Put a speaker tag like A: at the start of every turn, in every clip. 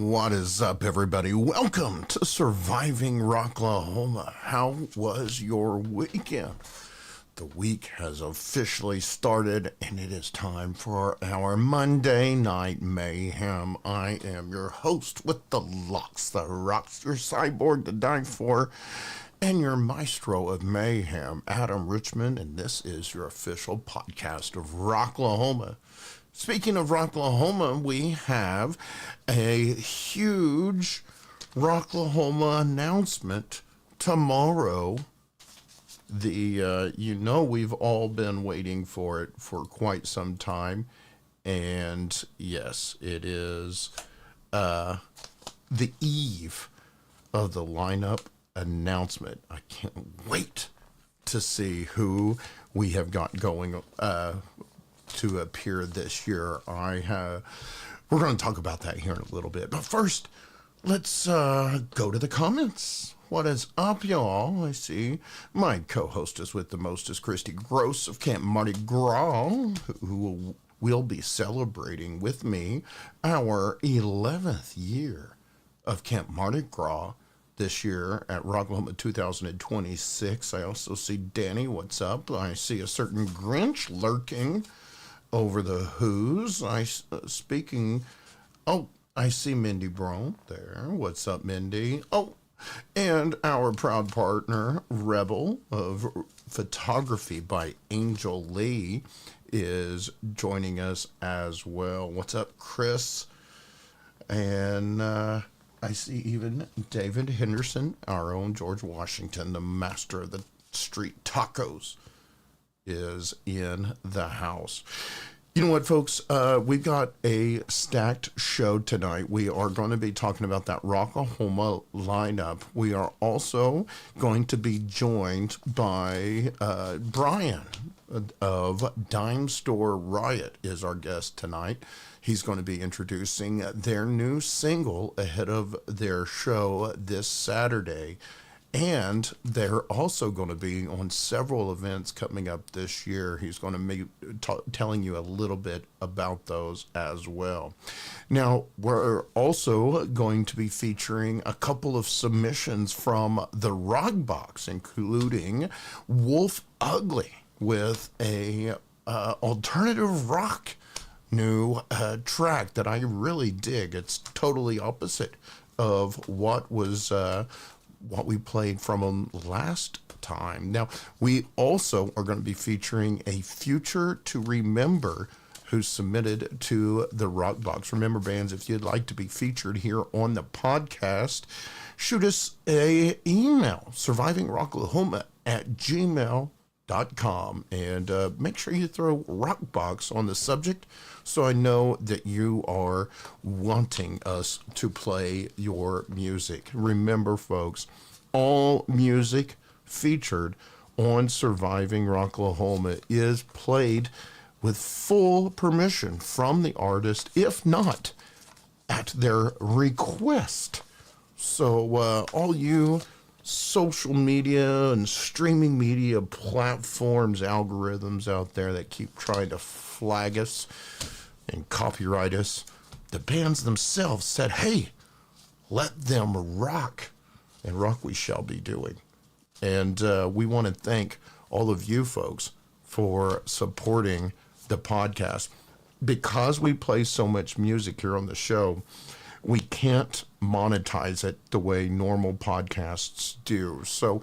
A: What is up, everybody? Welcome to Surviving Rocklahoma. How was your weekend? The week has officially started, and it is time for our Monday Night Mayhem. I am your host with the locks, the rocks, your cyborg to die for, and your maestro of mayhem, Adam Richmond, and this is your official podcast of Rocklahoma. Speaking of Rocklahoma, we have a huge Rocklahoma announcement tomorrow. We've all been waiting for it for quite some time, and yes, it is the eve of the lineup announcement. I can't wait to see who we have got going to appear this year. We're going to talk about that here in a little bit. But first, let's go to the comments. What is up, y'all? I see my co-hostess with the mostest, Christy Gross of Camp Mardi Gras, who will be celebrating with me our 11th year of Camp Mardi Gras this year at Rocklahoma 2026. I also see Danny. What's up? I see a certain Grinch lurking over the Who's. I see Mindy Brown there. What's up, Mindy? Oh, and our proud partner, Rebel of Photography by Angel Lee, is joining us as well. What's up, Chris? And I see even David Henderson, our own George Washington, the master of the street tacos, is in the house. You know what, folks? We've got a stacked show tonight. We are going to be talking about that Rocklahoma lineup. We are also going to be joined by Brian of Dime Store Riot is our guest tonight. He's going to be introducing their new single ahead of their show this Saturday. And they're also going to be on several events coming up this year. He's going to be telling you a little bit about those as well. Now, we're also going to be featuring a couple of submissions from the Rok Box, including Wolf Ugly with a alternative rock new track that I really dig. It's totally opposite of what we played from them last time. Now, we also are going to be featuring a Future to Remember who submitted to the Rok Box. Remember, bands, if you'd like to be featured here on the podcast, shoot us a email, survivingrocklahoma@gmail.com, and make sure you throw Rok Box on the subject so I know that you are wanting us to play your music. Remember, folks, all music featured on Surviving Rocklahoma is played with full permission from the artist, if not at their request. So all you social media and streaming media platforms, algorithms out there that keep trying to flag us and copyright us, the bands themselves said, hey, let them rock, and rock we shall be doing. And we want to thank all of you folks for supporting the podcast. Because we play so much music here on the show, we can't monetize it the way normal podcasts do. So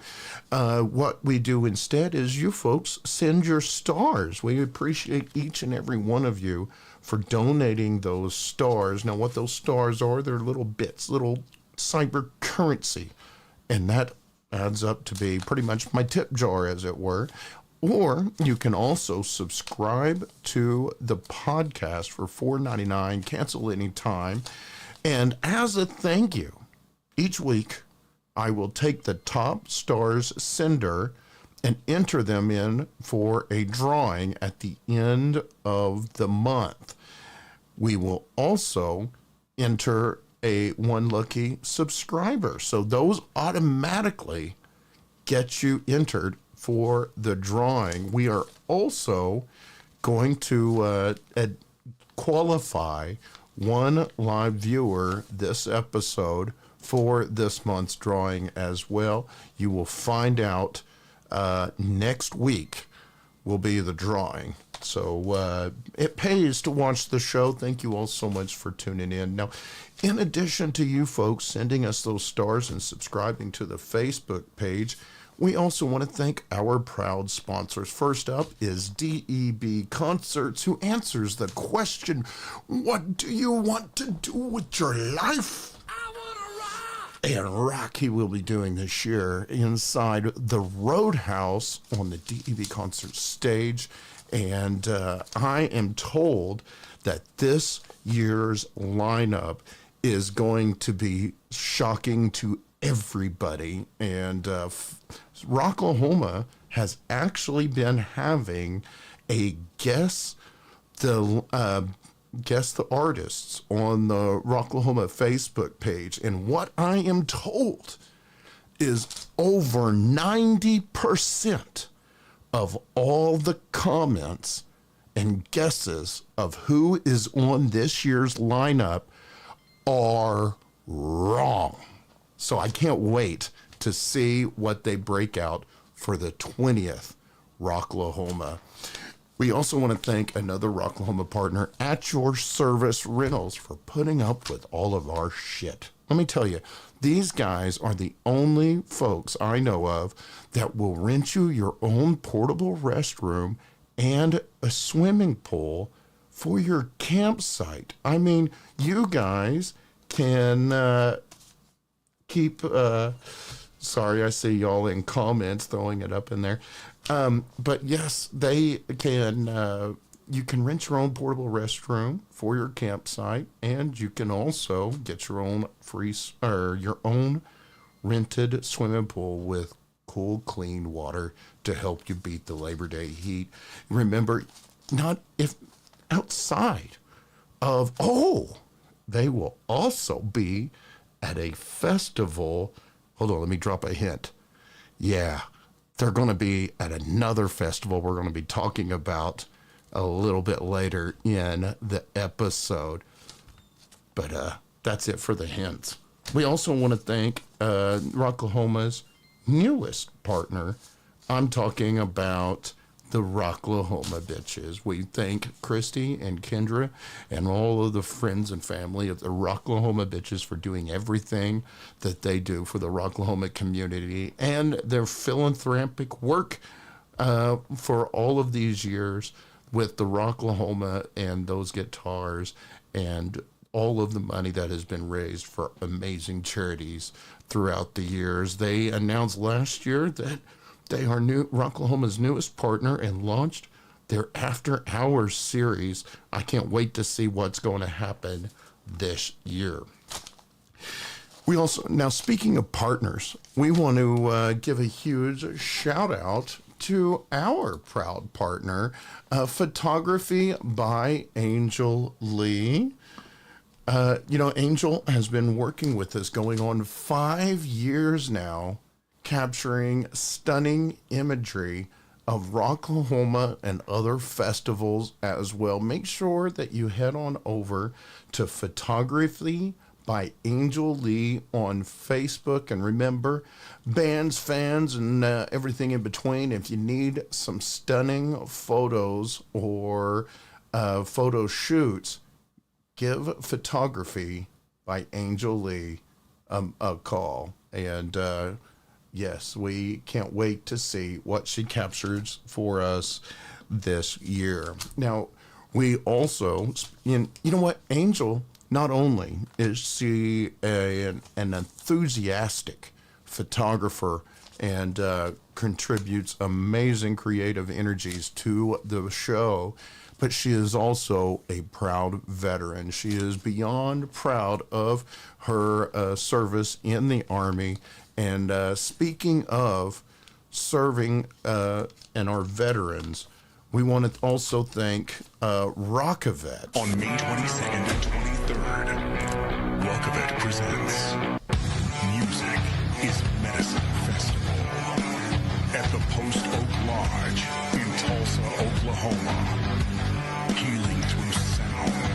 A: what we do instead is you folks send your stars. We appreciate each and every one of you for donating those stars. Now, what those stars are, they're little bits, little cyber currency. And that adds up to be pretty much my tip jar, as it were. Or you can also subscribe to the podcast for $4.99, cancel anytime. And as a thank you, each week I will take the top stars sender and enter them in for a drawing at the end of the month. We will also enter one lucky subscriber. So those automatically get you entered for the drawing. We are also going to qualify one live viewer this episode for this month's drawing as well. You will find out next week will be the drawing. So it pays to watch the show. Thank you all so much for tuning in. Now, in addition to you folks sending us those stars and subscribing to the Facebook page, we also want to thank our proud sponsors. First up is DEB Concerts, who answers the question, what do you want to do with your life? And Rocky will be doing this year inside the Roadhouse on the DEB Concert stage. And I am told that this year's lineup is going to be shocking to everybody. And Rocklahoma has actually been having a guess the artists on the Rocklahoma Facebook page. And what I am told is over 90% of all the comments and guesses of who is on this year's lineup are wrong. So I can't wait to see what they break out for the 20th Rocklahoma. We also want to thank another Rocklahoma partner, At Your Service Rentals, for putting up with all of our shit. Let me tell you, these guys are the only folks I know of that will rent you your own portable restroom and a swimming pool for your campsite. I mean, you guys can keep... sorry, I see y'all in comments throwing it up in there. But yes, they can... you can rent your own portable restroom for your campsite, and you can also get your own your own rented swimming pool with cool, clean water to help you beat the Labor Day heat. Remember, not if outside of they will also be at a festival. Hold on, let me drop a hint. Yeah, they're going to be at another festival we're going to be talking about a little bit later in the episode. But that's it for the hints. We also want to thank Rocklahoma's newest partner. I'm talking about the Rocklahoma bitches. We thank Christy and Kendra and all of the friends and family of the Rocklahoma bitches for doing everything that they do for the Rocklahoma community and their philanthropic work for all of these years with the Rocklahoma and those guitars and all of the money that has been raised for amazing charities throughout the years. They announced last year that they are Rocklahoma's newest partner and launched their After Hours series. I can't wait to see what's going to happen this year. We also, now speaking of partners, we want to give a huge shout out to our proud partner, Photography by Angel Lee. Angel has been working with us going on 5 years now, capturing stunning imagery of Rocklahoma and other festivals as well. Make sure that you head on over to Photography by Angel Lee on Facebook. And remember, bands, fans, and everything in between, if you need some stunning photos or photo shoots, give Photography by Angel Lee a call. And yes, we can't wait to see what she captures for us this year. Now, we also, you know what, Angel, not only is she an enthusiastic photographer and contributes amazing creative energies to the show, but she is also a proud veteran. She is beyond proud of her service in the Army. And speaking of serving and our veterans, we want to also thank Rockavet.
B: On May 22nd and 23rd, Rockavet presents Music is Medicine Festival at the Post Oak Lodge in Tulsa, Oklahoma. Healing through sound.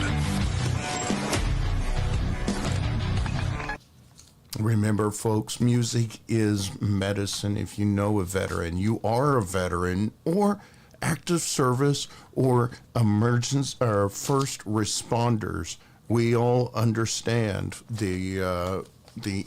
A: Remember, folks, music is medicine. If you know a veteran, you are a veteran, or active service, or emergency or first responders. We all understand the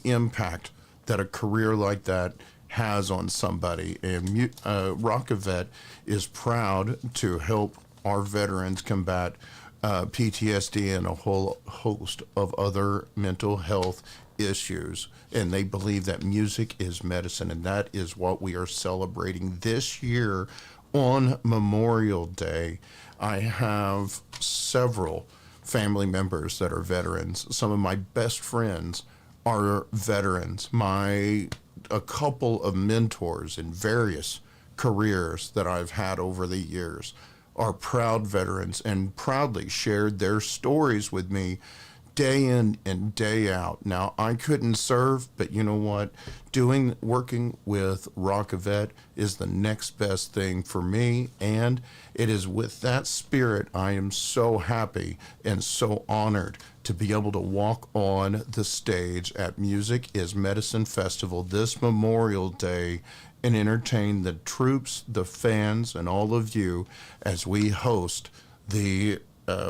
A: impact that a career like that has on somebody. And Rockavet is proud to help our veterans combat PTSD and a whole host of other mental health issues. And they believe that music is medicine, and that is what we are celebrating this year on Memorial Day. I have several family members that are veterans. Some of my best friends are veterans. A couple of mentors in various careers that I've had over the years are proud veterans and proudly shared their stories with me day in and day out. Now, I couldn't serve, but you know what? Working with Rockavet is the next best thing for me, and it is with that spirit I am so happy and so honored to be able to walk on the stage at Music is Medicine Festival this Memorial Day and entertain the troops, the fans, and all of you as we host the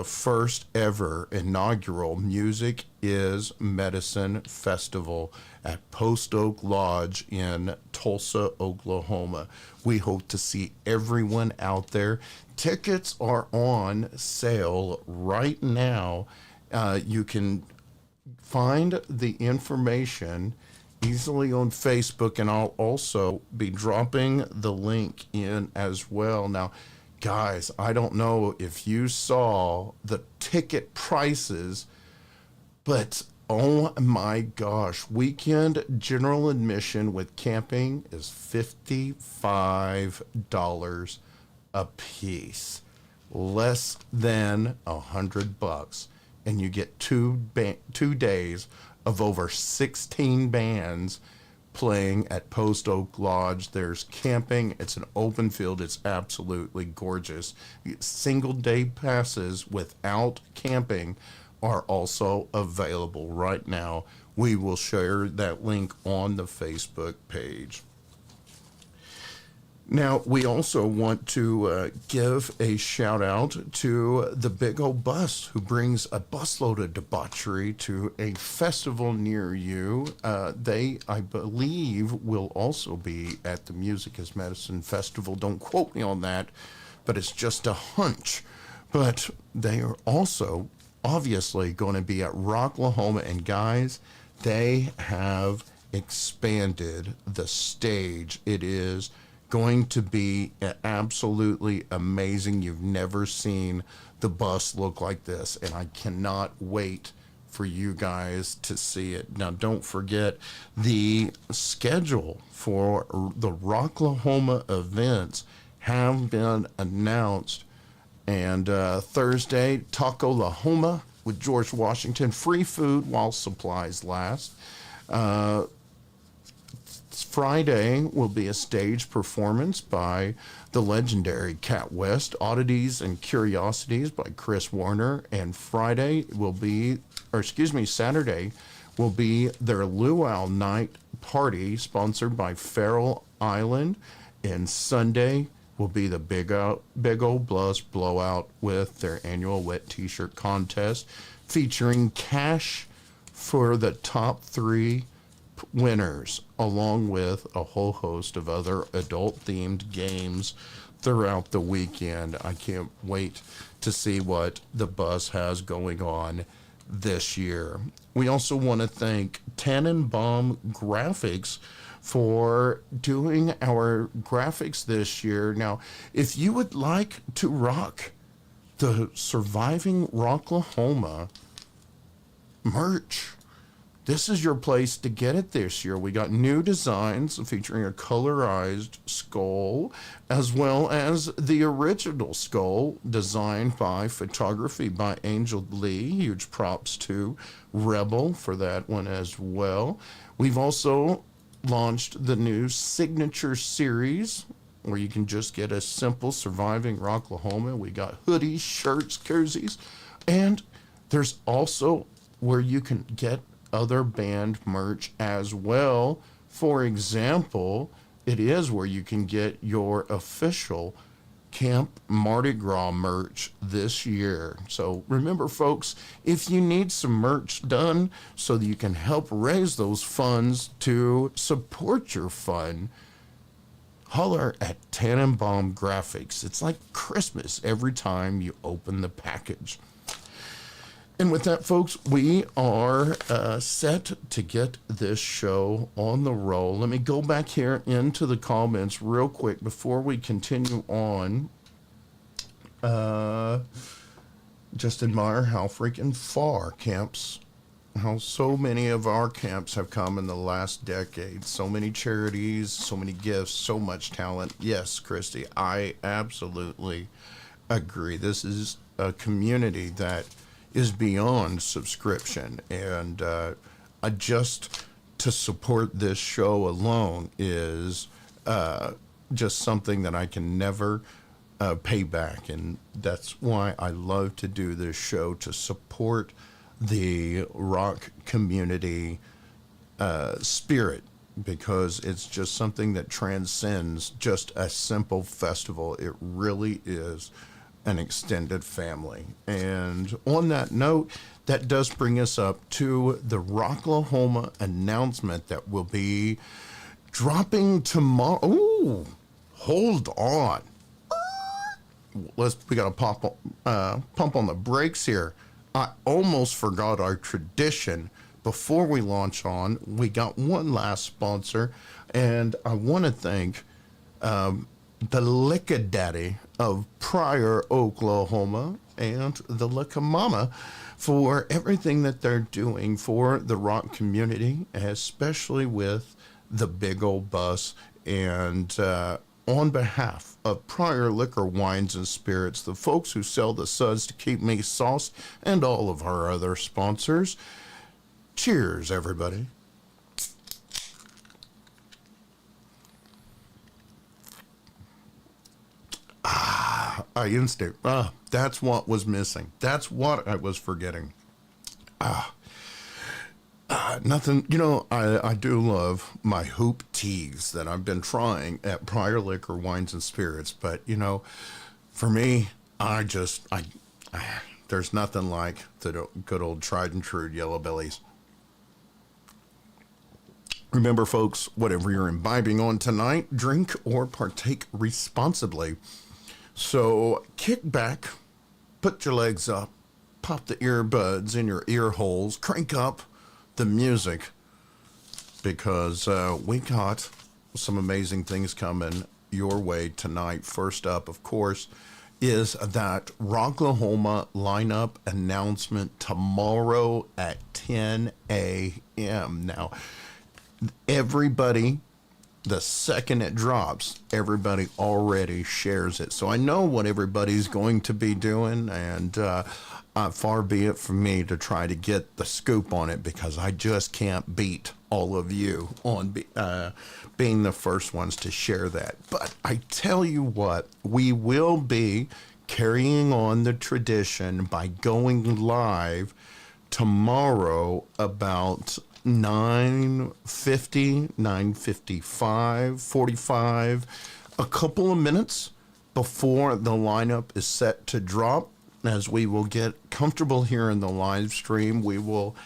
A: first ever inaugural Music is Medicine Festival at Post Oak Lodge in Tulsa, Oklahoma. We hope to see everyone out there. Tickets are on sale right now. You can find the information easily on Facebook, and I'll also be dropping the link in as well. Now, guys, I don't know if you saw the ticket prices, but oh my gosh, weekend general admission with camping is $55 a piece, less than $100, and you get 2 days of over 16 bands playing at Post Oak Lodge. There's camping. It's an open field. It's absolutely gorgeous. Single day passes without camping are also available right now. We will share that link on the Facebook page. Now, we also want to give a shout out to the Big Old Bus, who brings a busload of debauchery to a festival near you. They, I believe, will also be at the Music is Medicine Festival. Don't quote me on that, but it's just a hunch. But they are also obviously going to be at Rocklahoma. And guys, they have expanded the stage. It is going to be absolutely amazing. You've never seen the bus look like this, and I cannot wait for you guys to see it. Now, don't forget the schedule for the Rocklahoma events have been announced. And Thursday, Taco-Lahoma with George Washington, free food while supplies last. Friday will be a stage performance by the legendary Cat West, Oddities and Curiosities by Chris Warner, and Saturday will be their Luau Night Party sponsored by Feral Island, and Sunday will be the Big Old Bus Blowout with their annual wet t-shirt contest featuring cash for the top 3 winners, along with a whole host of other adult-themed games throughout the weekend. I can't wait to see what the bus has going on this year. We also want to thank Tannenbaum Graphics for doing our graphics this year. Now, if you would like to rock the Surviving Rocklahoma merch, this is your place to get it this year. We got new designs featuring a colorized skull, as well as the original skull designed by photography by Angel Lee. Huge props to Rebel for that one as well. We've also launched the new Signature Series, where you can just get a simple Surviving Rocklahoma. We got hoodies, shirts, koozies, and there's also where you can get other band merch as well. For example, it is where you can get your official Camp Mardi Gras merch this year. So remember, folks, if you need some merch done so that you can help raise those funds to support your fun, holler at Tannenbaum Graphics. It's like Christmas every time you open the package. And with that, folks, we are set to get this show on the roll. Let me go back here into the comments real quick before we continue on. Just admire how freaking far camps, how so many of our camps have come in the last decade. So many charities, so many gifts, so much talent. Yes, Christy, I absolutely agree. This is a community that is beyond subscription, and just to support this show alone is just something that I can never pay back, and that's why I love to do this show, to support the rock community spirit, because it's just something that transcends just a simple festival. It really is an extended family. And on that note, that does bring us up to the Rocklahoma announcement that will be dropping tomorrow. Ooh, hold on. We got to pump on the brakes here. I almost forgot our tradition. Before we launch on, we got one last sponsor, and I want to thank the Liquor Daddy of Pryor, Oklahoma, and the Liquor Mama for everything that they're doing for the rock community, especially with the big old bus. And on behalf of Pryor Liquor, Wines, and Spirits, the folks who sell the suds to keep me sauced, and all of our other sponsors, cheers, everybody. That's what was missing. That's what I was forgetting. Nothing, I do love my hoop teas that I've been trying at Pryor Liquor, Wines, and Spirits. But, for me, there's nothing like the good old tried and true Yellow Bellies. Remember, folks, whatever you're imbibing on tonight, drink or partake responsibly. So kick back, put your legs up, pop the earbuds in your ear holes, crank up the music, because we got some amazing things coming your way tonight. First up, of course, is that Rocklahoma lineup announcement tomorrow at 10 a.m. Now, everybody, the second it drops, everybody already shares it. So I know what everybody's going to be doing, and far be it from me to try to get the scoop on it, because I just can't beat all of you on being the first ones to share that. But I tell you what, we will be carrying on the tradition by going live tomorrow about 9:50, 9:55, 45, a couple of minutes before the lineup is set to drop. As we will get comfortable here in the live stream, we will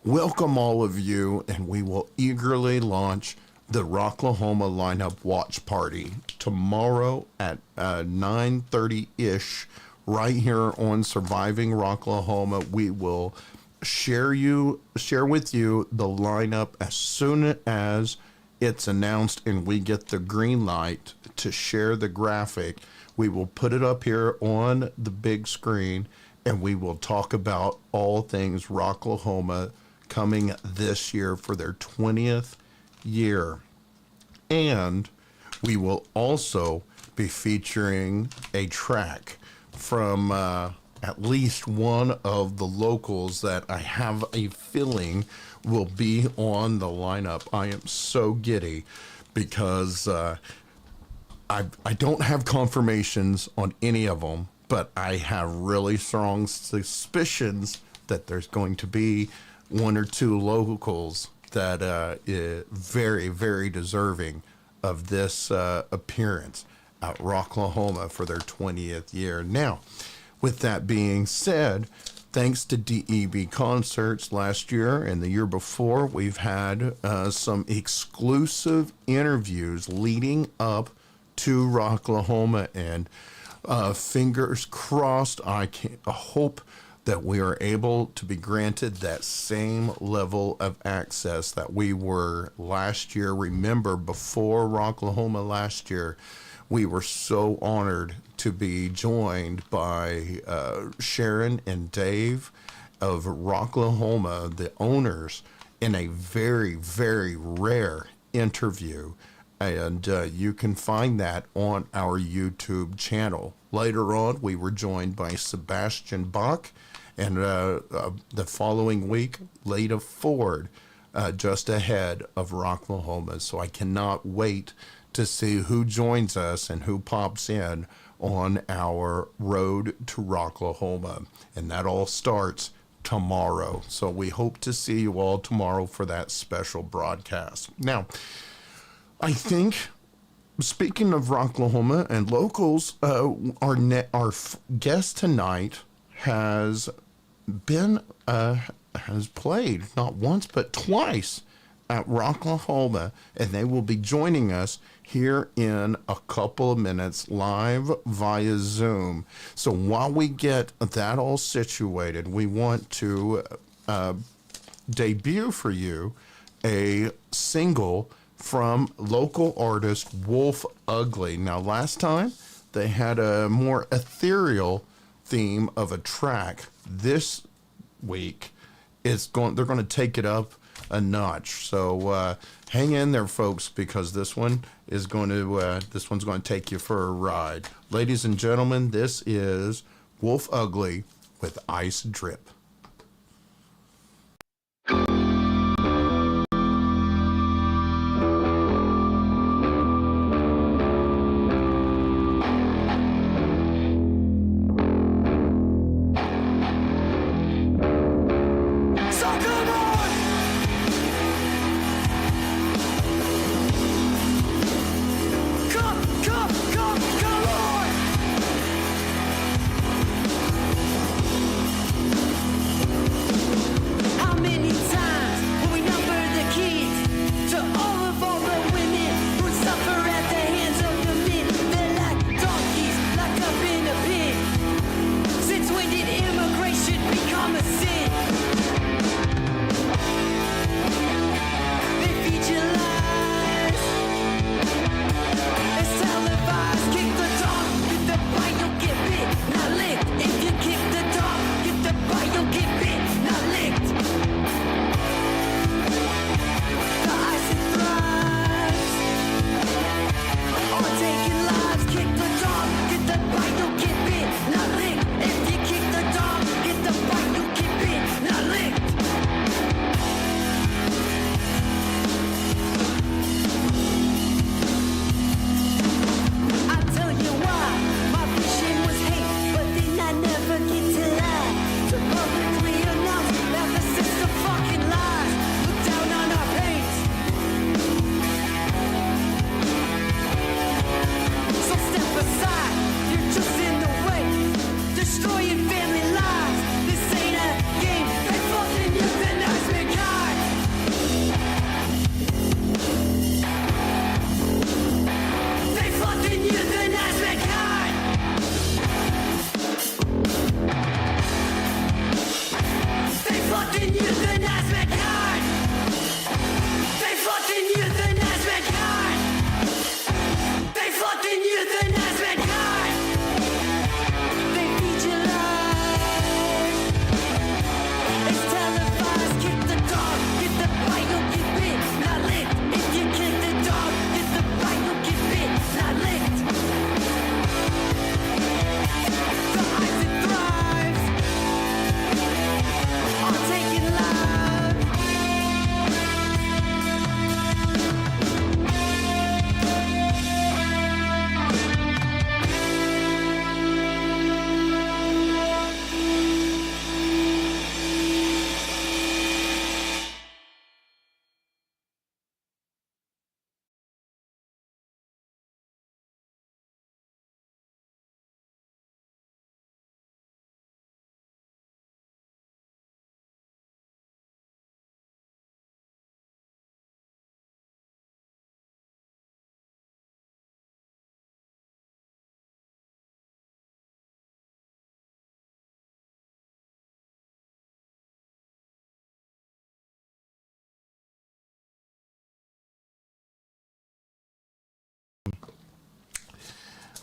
A: welcome all of you, and we will eagerly launch the Rocklahoma lineup watch party tomorrow at 9:30-ish right here on Surviving Rocklahoma. We will share with you the lineup as soon as it's announced and we get the green light to share the graphic. We will put it up here on the big screen, and we will talk about all things Rocklahoma coming this year for their 20th year. And we will also be featuring a track from at least one of the locals that I have a feeling will be on the lineup. I am so giddy because I don't have confirmations on any of them, but I have really strong suspicions that there's going to be one or two locals that is very, very deserving of this appearance at Rocklahoma for their 20th year. Now, with that being said, thanks to DEB Concerts last year and the year before, we've had some exclusive interviews leading up to Rocklahoma, and fingers crossed, I hope that we are able to be granted that same level of access that we were last year. Remember, before Rocklahoma last year, we were so honored to be joined by Sharon and Dave of Rocklahoma, the owners, in a very, very rare interview. And you can find that on our YouTube channel. Later on, we were joined by Sebastian Bach, and the following week, Leda Ford, just ahead of Rocklahoma. So I cannot wait to see who joins us and who pops in on our road to Rocklahoma. And that all starts tomorrow. So we hope to see you all tomorrow for that special broadcast. Now, I think, speaking of Rocklahoma and locals, our guest tonight has played not once but twice at Rocklahoma, and they will be joining us here in a couple of minutes live via Zoom. So while we get that all situated, we want to debut for you a single from local artist Wolf Ugly. Now, last time they had a more ethereal theme of a track. This week they're going to take it up a notch. So hang in there, folks, because this one's going to take you for a ride. Ladies and gentlemen, this is Wolf Ugly with Ice Drip.
C: Come on!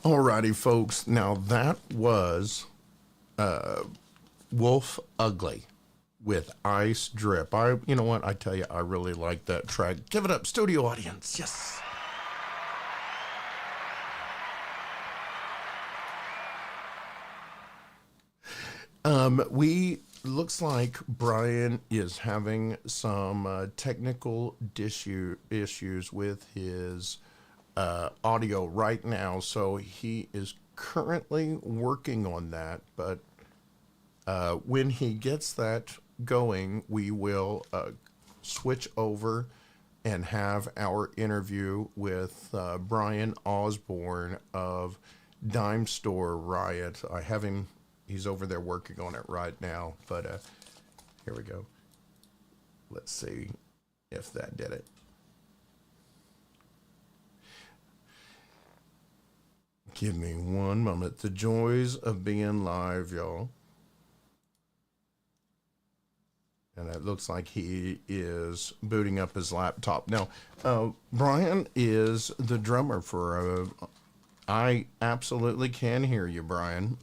A: Alrighty, folks. Now that was Wolf Ugly with Ice Drip. You know what? I tell you, I really like that track. Give it up, studio audience. Yes. We looks like Brian is having some technical issues with his audio right now, so he is currently working on that. But when he gets that going, we will switch over and have our interview with Brian Osborn of Dime Store Riot. I have him, he's over there working on it right now, but here we go. Let's see if that did it. Give me one moment. The joys of being live, y'all. And it looks like he is booting up his laptop. Now, Brian is the drummer for... I absolutely can hear you, Brian.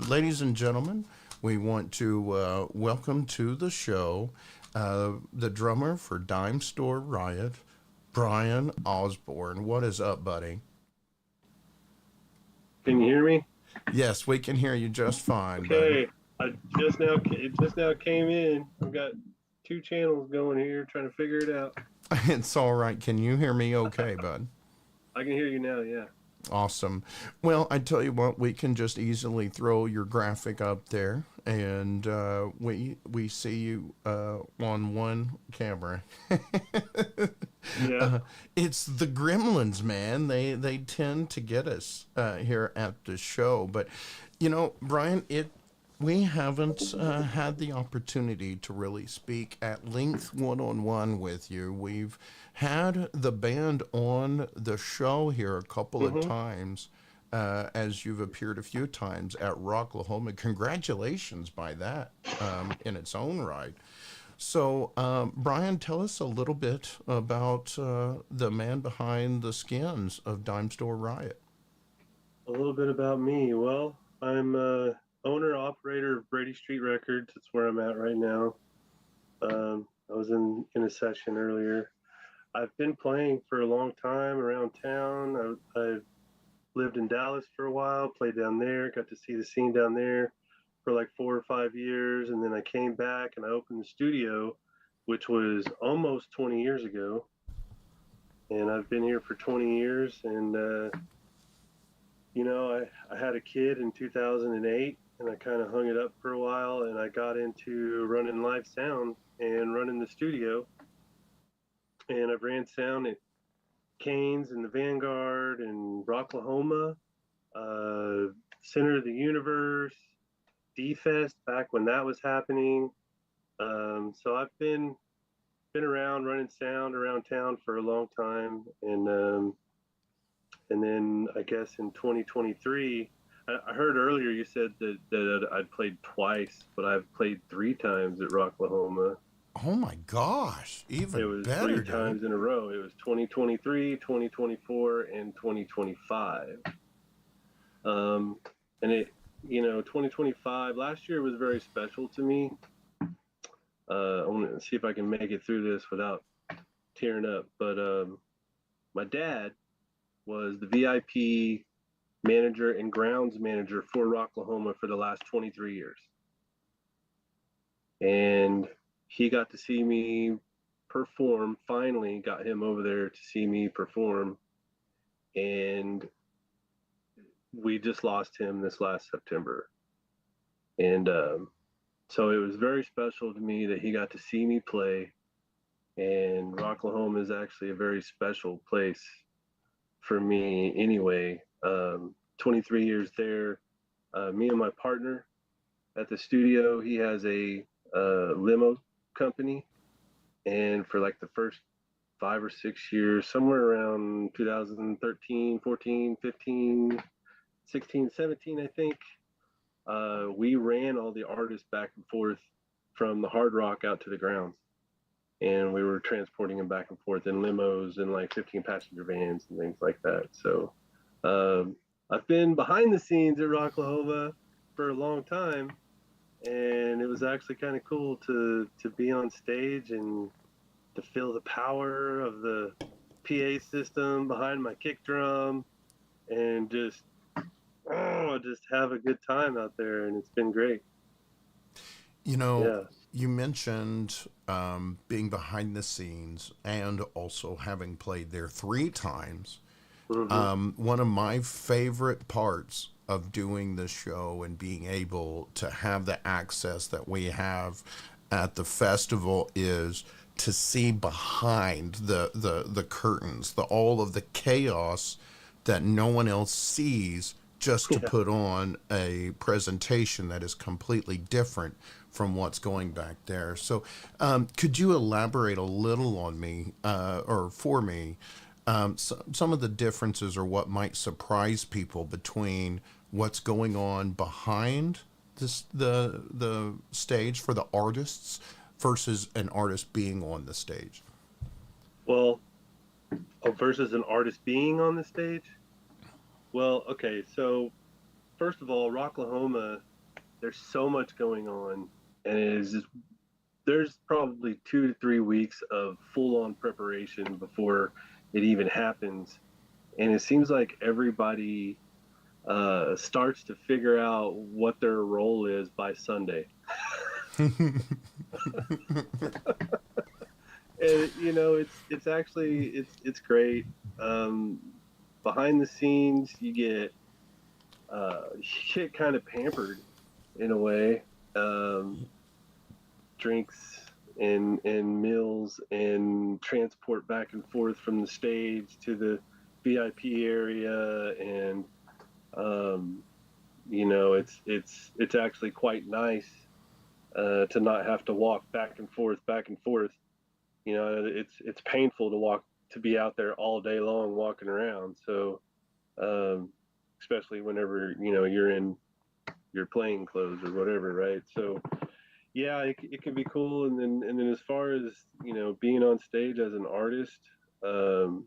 A: Ladies and gentlemen, we want to welcome to the show the drummer for Dime Store Riot, Brian Osborn. What is up, buddy?
C: Can you hear me?
A: Yes, we can hear you just fine.
C: Okay, it just now came in. I've got two channels going here, trying to figure it out.
A: It's all right. Can you hear me okay, bud?
C: I can hear you now, yeah.
A: Awesome. Well, I tell you what, we can just easily throw your graphic up there, and we see you on one camera.
C: Yeah.
A: It's the gremlins, man. They tend to get us here at the show. But, you know, Brian, we haven't had the opportunity to really speak at length one-on-one with you. We've had the band on the show here a couple of times, as you've appeared a few times at Rocklahoma. Congratulations by that in its own right. So, Brian, tell us a little bit about the man behind the skins of Dime Store Riot.
C: A little bit about me. Well, I'm owner operator of Brady Street Records. That's where I'm at right now. I was in a session earlier. I've been playing for a long time around town. I've lived in Dallas for a while, played down there, got to see the scene down there for like 4 or 5 years, and then I came back and I opened the studio, which was almost 20 years ago. And I've been here for 20 years, and you know, I had a kid in 2008, and I kind of hung it up for a while, and I got into running live sound and running the studio. And I've ran sound at Canes and the Vanguard and Rocklahoma, Center of the Universe, D-Fest back when that was happening. So I've been around running sound around town for a long time, and then I guess in 2023, I heard earlier you said that I'd played twice, but I've played 3 times at Rocklahoma.
A: Oh my gosh, even
C: it was
A: better.
C: 3 times in a row. It was 2023, 2024, and 2025. And it, you know, 2025, last year was very special to me. I want to see if I can make it through this without tearing up. But my dad was the VIP manager and grounds manager for Rocklahoma for the last 23 years. And he got to see me perform, finally got him over there to see me perform. And we just lost him this last September. And so it was very special to me that he got to see me play. And Rocklahoma is actually a very special place for me anyway. 23 years there. Me and my partner at the studio, he has a limo company, and for like the first 5 or 6 years, somewhere around 2013, 14, 15, 16, 17, I think, we ran all the artists back and forth from the Hard Rock out to the grounds, and we were transporting them back and forth in limos and like 15 passenger vans and things like that. So Um, I've been behind the scenes at Rocklahoma for a long time, and it was actually kind of cool to be on stage and to feel the power of the PA system behind my kick drum, and just have a good time out there, and it's been great.
A: You know,
C: Yeah.
A: you mentioned being behind the scenes and also having played there 3 times.
C: Hmm.
A: One of my favorite parts of doing the show and being able to have the access that we have at the festival is to see behind the curtains, all of the chaos that no one else sees, just to
C: Yeah.
A: put on a presentation that is completely different from what's going back there. So, could you elaborate a little on me, or for me, some of the differences or what might surprise people between what's going on behind the stage for the artists versus an artist being on the stage?
C: Well, versus an artist being on the stage. Well, okay. So first of all, Rocklahoma, there's so much going on, and it is just, there's probably 2 to 3 weeks of full-on preparation before it even happens, and it seems like everybody starts to figure out what their role is by Sunday. And it's actually it's great. Um, Behind the scenes, you get kind of pampered in a way. Um, Drinks and meals and transport back and forth from the stage to the VIP area, and um, it's actually quite nice to not have to walk back and forth. It's painful to be out there all day long walking around. So um, especially whenever you're in your playing clothes or whatever, right? So yeah, it can be cool. And then as far as being on stage as an artist, um,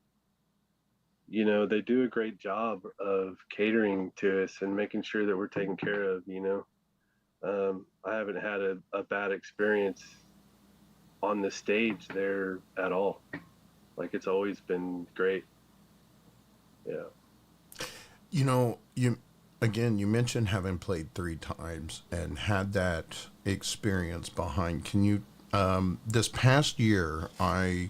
C: they do a great job of catering to us and making sure that we're taken care of. I haven't had a bad experience on the stage there at all. Like, it's always been great. Yeah.
A: You again, you mentioned having played 3 times and had that experience behind. Can you, this past year, I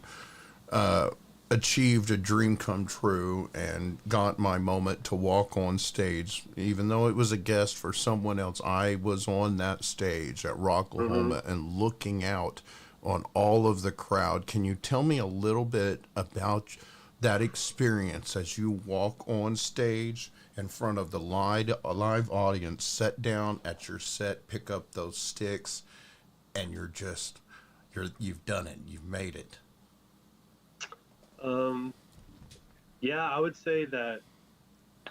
A: achieved a dream come true and got my moment to walk on stage. Even though it was a guest for someone else, I was on that stage at
C: Hmm.
A: Rocklahoma and looking out on all of the crowd. Can you tell me a little bit about that experience as you walk on stage in front of the live audience, set down at your set, pick up those sticks, and you've done it, you've made it?
C: Um, yeah, I would say that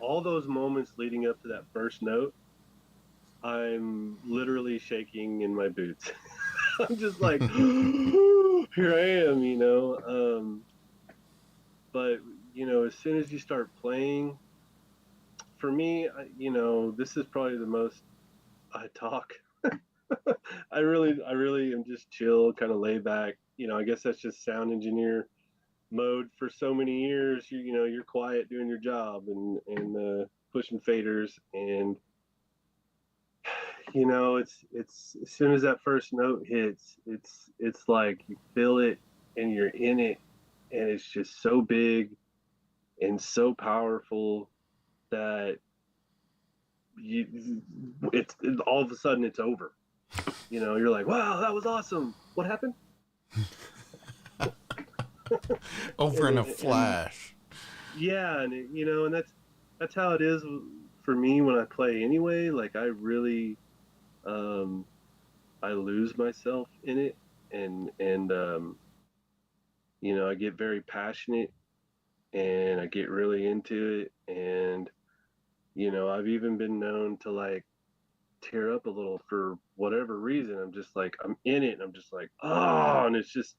C: all those moments leading up to that first note, I'm literally shaking in my boots. I'm just like, here I am, But as soon as you start playing, for me, this is probably the most I talk. I really am just chill, kind of laid back. I guess that's just sound engineer mode for so many years. You're quiet doing your job and pushing faders, and it's as soon as that first note hits, it's like you feel it and you're in it, and it's just so big and so powerful that you it's all of a sudden it's over. You're like, wow, that was awesome. What happened?
A: Over
C: And
A: in a
C: and
A: flash.
C: yeah, and that's how it is for me when I play anyway. Like, um I lose myself in it, and I get very passionate and I get really into it, and I've even been known to, like, tear up a little for whatever reason. I'm just like, I'm in it and I'm just like, oh, and it's just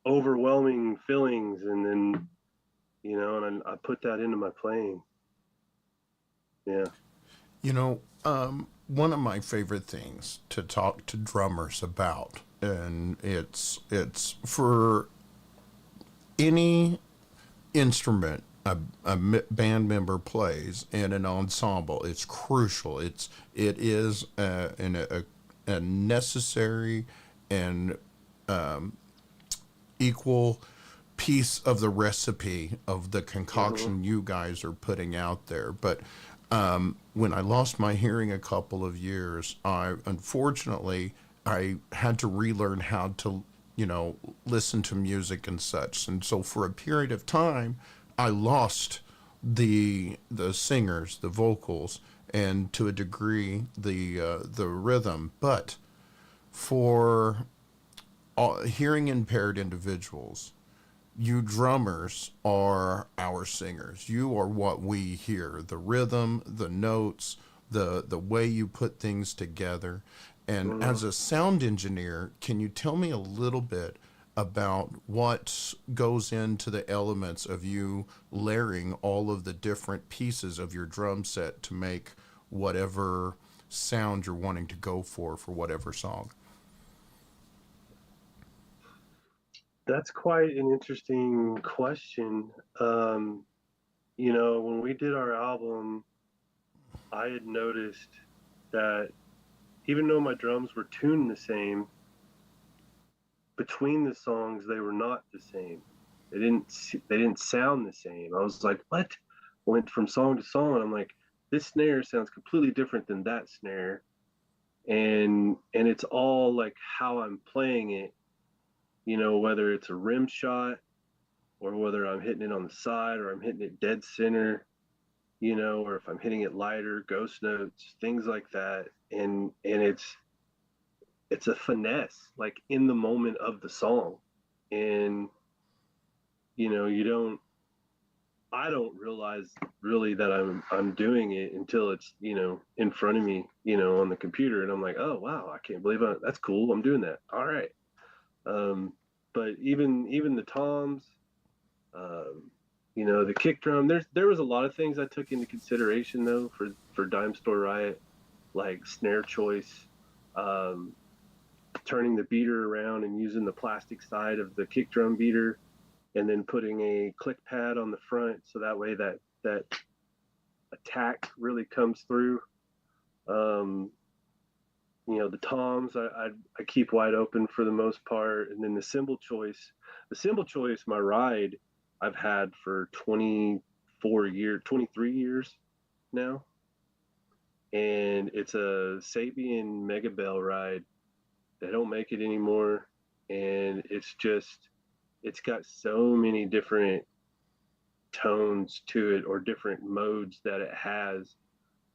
C: overwhelming feelings, and then and I put that into my playing. Yeah.
A: You know, one of my favorite things to talk to drummers about, and it's for any instrument band member plays in an ensemble. It's crucial. It is a necessary and equal piece of the recipe of the
C: Hmm.
A: concoction you guys are putting out there. But when I lost my hearing a couple of years, I unfortunately I had to relearn how to, listen to music and such. And so for a period of time, I lost the singers, the vocals, and to a degree the rhythm. But for hearing impaired individuals, you drummers are our singers. You are what we hear. The rhythm, the notes, the way you put things together. And
C: Hmm.
A: as a sound engineer, can you tell me a little bit about what goes into the elements of you layering all of the different pieces of your drum set to make whatever sound you're wanting to go for whatever song?
C: That's quite an interesting question. Um, when we did our album, I had noticed that even though my drums were tuned the same, between the songs they were not the same. They didn't sound the same. I was like, what? Went from song to song, and I'm like, this snare sounds completely different than that snare, and it's all like how I'm playing it. Whether it's a rim shot or whether I'm hitting it on the side or I'm hitting it dead center, or if I'm hitting it lighter, ghost notes, things like that. And it's a finesse, like in the moment of the song. And you don't I don't realize really that I'm doing it until it's, in front of me, on the computer, and I'm like, oh wow, I can't believe that's cool. I'm doing that. All right. Um, but even the toms, the kick drum. There was a lot of things I took into consideration though for Dime Store Riot, like snare choice, um, turning the beater around and using the plastic side of the kick drum beater, and then putting a click pad on the front so that way that attack really comes through. Um, the toms I keep wide open for the most part, and then the cymbal choice, my ride I've had for 23 years now, and it's a Sabian Mega Bell ride. They don't make it anymore, and it's got so many different tones to it or different modes that it has.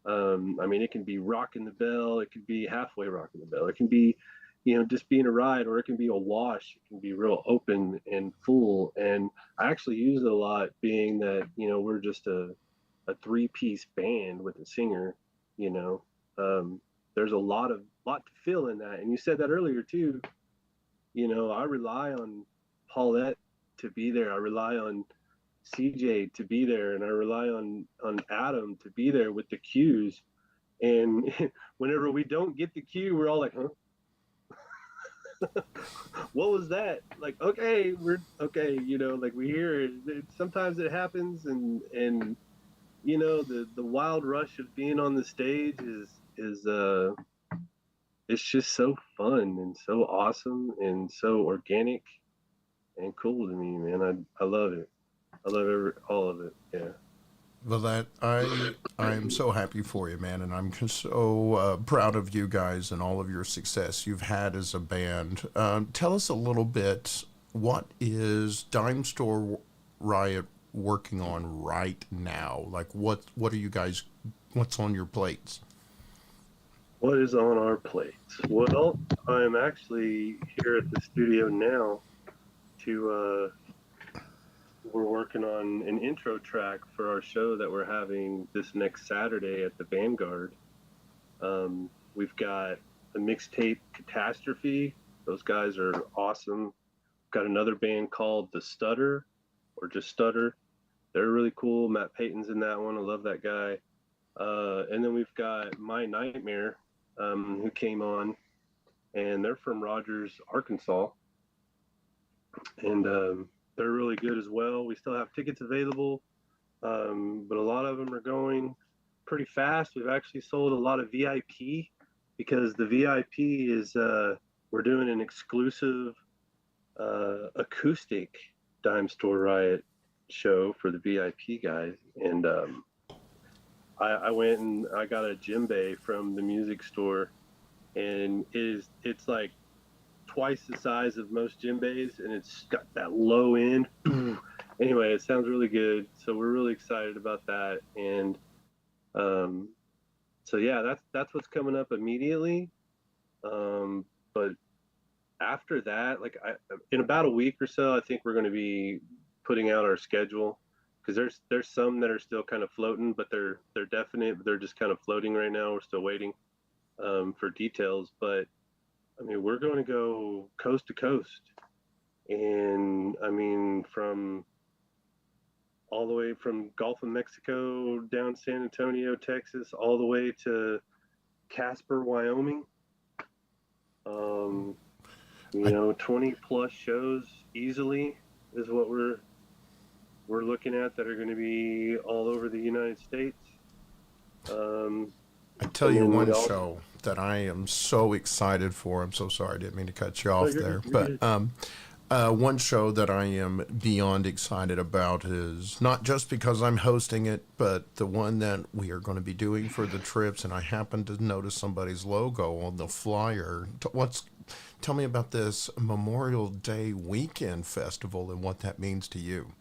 C: I mean, it can be rocking the bell, it can be halfway rocking the bell, it can be, just being a ride, or it can be a wash. It can be real open and full. And I actually use it a lot, being that we're just a three-piece band with a singer. You know, um, there's a lot to fill in that. And you said that earlier too. I rely on Paulette to be there. I rely on CJ to be there, and I rely on Adam to be there with the cues. And whenever we don't get the cue, we're all like, "Huh? What was that?" Like, okay, we're okay. Like we hear it. Sometimes it happens, and the wild rush of being on the stage is it's just so fun and so awesome and so organic and cool to me, man. I love it. I love all of it. Yeah.
A: Well, that I'm so happy for you, man, and I'm so proud of you guys and all of your success you've had as a band. Tell us a little bit. What is Dime Store Riot working on right now? Like, what are you guys? What's on your plates?
C: What is on our plates? Well, I'm actually here at the studio now to we're working on an intro track for our show that we're having this next Saturday at the Vanguard. We've got a mixtape Catastrophe. Those guys are awesome. Got another band called The Stutter, or just Stutter. They're really cool. Matt Payton's in that one. I love that guy. And then we've got My Nightmare, who came on, and they're from Rogers, Arkansas, and they're really good as well. We still have tickets available, but a lot of them are going pretty fast. We've actually sold a lot of VIP because the VIP is we're doing an exclusive acoustic Dime Store Riot show for the VIP guys, and I went and I got a djembe from the music store, and it's like twice the size of most djembes, and it's got that low end. Anyway, it sounds really good, so we're really excited about that. And so yeah, that's what's coming up immediately. But after that, like in about a week or so, I think we're going to be putting out our schedule, because there's some that are still kind of floating, but they're definite. They're just kind of floating right now. We're still waiting for details, but I mean, we're going to go coast to coast, and I mean, from all the way from Gulf of Mexico down San Antonio, Texas, all the way to Casper, Wyoming. 20 plus shows easily is what we're looking at, that are going to be all over the United States.
A: I tell you one show that I am so excited for. I'm so sorry, I didn't mean to cut you off there. But one show that I am beyond excited about is not just because I'm hosting it, but the one that we are going to be doing for the trips. And I happened to notice somebody's logo on the flyer. Tell me about this Memorial Day weekend festival and what that means to you.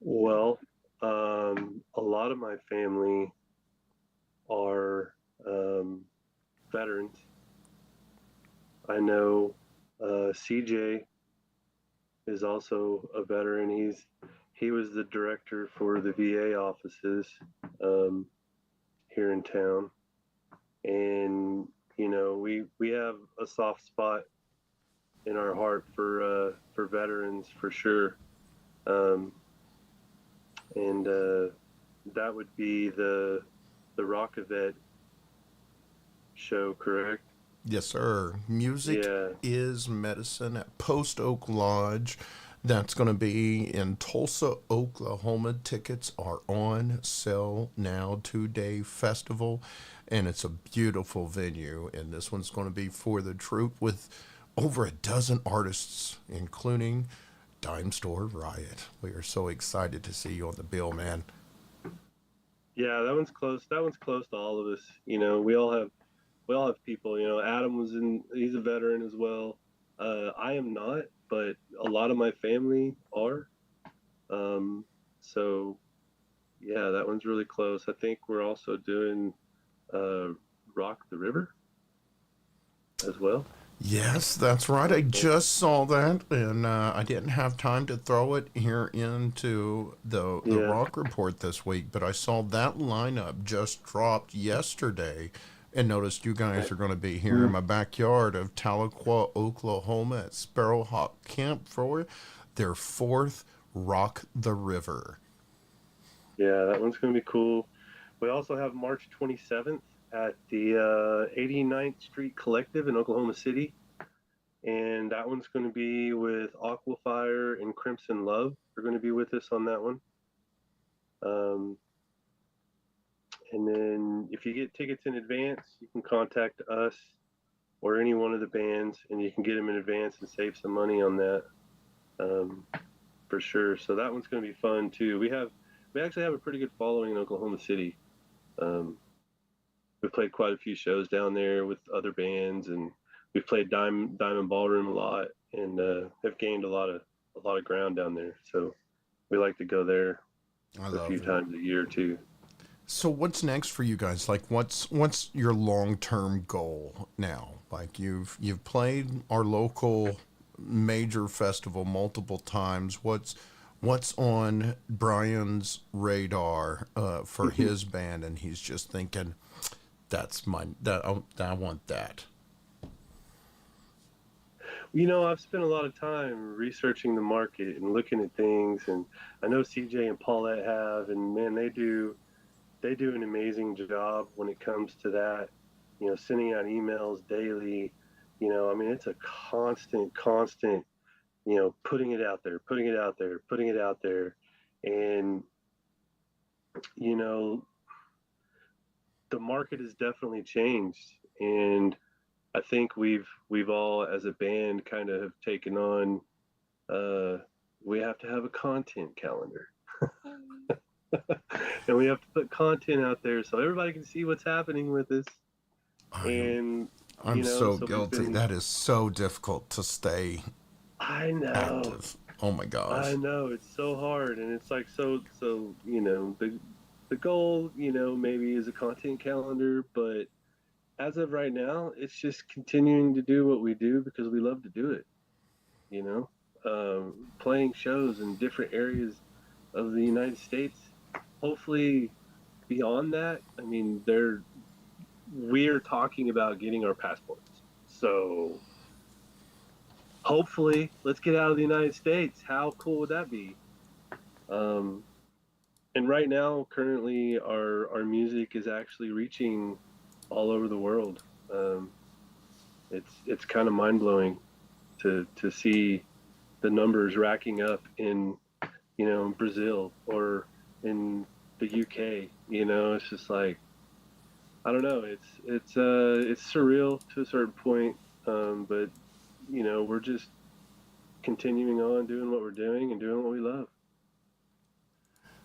C: Well, a lot of my family are veterans. I know CJ is also a veteran. He was the director for the VA offices here in town, and we have a soft spot in our heart for veterans, for sure. And that would be the Rockavet show, correct?
A: Yes, sir. Music is Medicine at Post Oak Lodge. That's going to be in Tulsa, Oklahoma. Tickets are on sale now. 2-day festival, and it's a beautiful venue. And this one's going to be for the troop with over a dozen artists, including Dime Store Riot. We are so excited to see you on the bill, man.
C: Yeah, that one's close. That one's close to all of us. We all have people. Adam he's a veteran as well. I am not, but a lot of my family are. So yeah, that one's really close. I think we're also doing Rock the River as well.
A: Yes, that's right. I just saw that, and I didn't have time to throw it here into the Rock Report this week, but I saw that lineup just dropped yesterday, and noticed you guys are going to be here in my backyard of Tahlequah, Oklahoma at Sparrowhawk Camp for their 4th Rock the River.
C: Yeah, that one's going to be cool. We also have March 27th at the 89th Street Collective in Oklahoma City. And that one's going to be with Aquafire and Crimson Love. They're going to be with us on that one. And then if you get tickets in advance, you can contact us or any one of the bands, and you can get them in advance and save some money on that, for sure. So that one's going to be fun too. We actually have a pretty good following in Oklahoma City. We've played quite a few shows down there with other bands, and we've played Diamond Ballroom a lot, and have gained a lot of ground down there. So we like to go there a few times a year too.
A: So what's next for you guys? Like, what's your long-term goal now? Like, you've played our local major festival multiple times. What's on Brian's radar for his band? And he's just thinking, I want that.
C: I've spent a lot of time researching the market and looking at things, and I know CJ and Paulette have, and man, they do an amazing job when it comes to that. Sending out emails daily. I mean, it's a constant. Putting it out there, putting it out there, putting it out there, and you know, the market has definitely changed, and I think we've all as a band kind of have taken on. Uh, we have to have a content calendar, and we have to put content out there so everybody can see what's happening with us.
A: I am
C: And
A: I'm so
C: so we've
A: guilty.
C: been.
A: That is so difficult to stay
C: I know,
A: active. Oh my
C: I
A: gosh.
C: know, it's so hard, and it's like so. The goal, maybe is a content calendar, but as of right now, it's just continuing to do what we do because we love to do it. You know, Playing shows in different areas of the United States. Hopefully, beyond that, I mean, we're talking about getting our passports. So hopefully, let's get out of the United States. How cool would that be? Um, and right now, currently, our music is actually reaching all over the world. Um, it's kind of mind blowing to see the numbers racking up in Brazil or in the UK. It's just like I don't know. It's surreal to a certain point, but we're just continuing on doing what we're doing and doing what we love.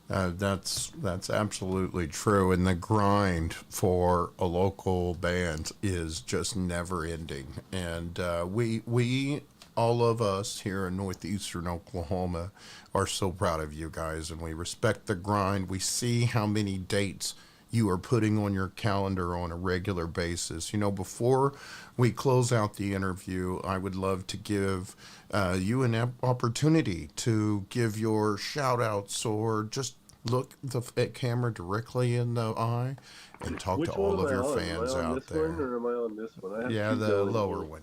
A: That's absolutely true, and the grind for a local band is just never ending. And we all of us here in northeastern Oklahoma are so proud of you guys, and we respect the grind. We see how many dates you are putting on your calendar on a regular basis. Before we close out the interview, I would love to give you an opportunity to give your shout outs or just look at camera directly in the eye and talk to
C: Which one
A: all
C: am
A: of
C: I
A: your
C: on? Am I
A: fans
C: on
A: out
C: this one
A: there.
C: or am I on this one? I have
A: Yeah,
C: two
A: the
C: going
A: lower
C: here.
A: one.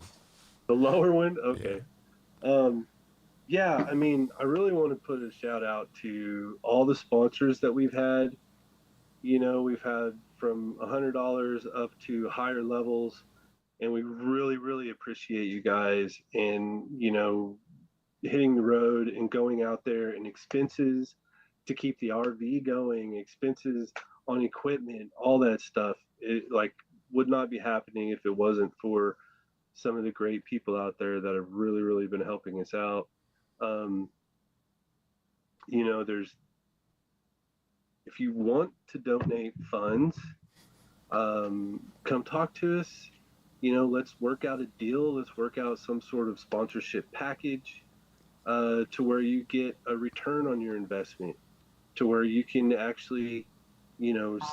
C: The lower one?
A: Yeah.
C: Okay. Um, yeah, I mean, I really want to put a shout out to all the sponsors that we've had. We've had from $100 up to higher levels, and we really, really appreciate you guys and, hitting the road and going out there and expenses to keep the RV going, expenses on equipment, all that stuff. It like would not be happening if it wasn't for some of the great people out there that have really, really been helping us out. Um, there's if you want to donate funds, come talk to us. Let's work out a deal. Let's work out some sort of sponsorship package to where you get a return on your investment, to where you can actually,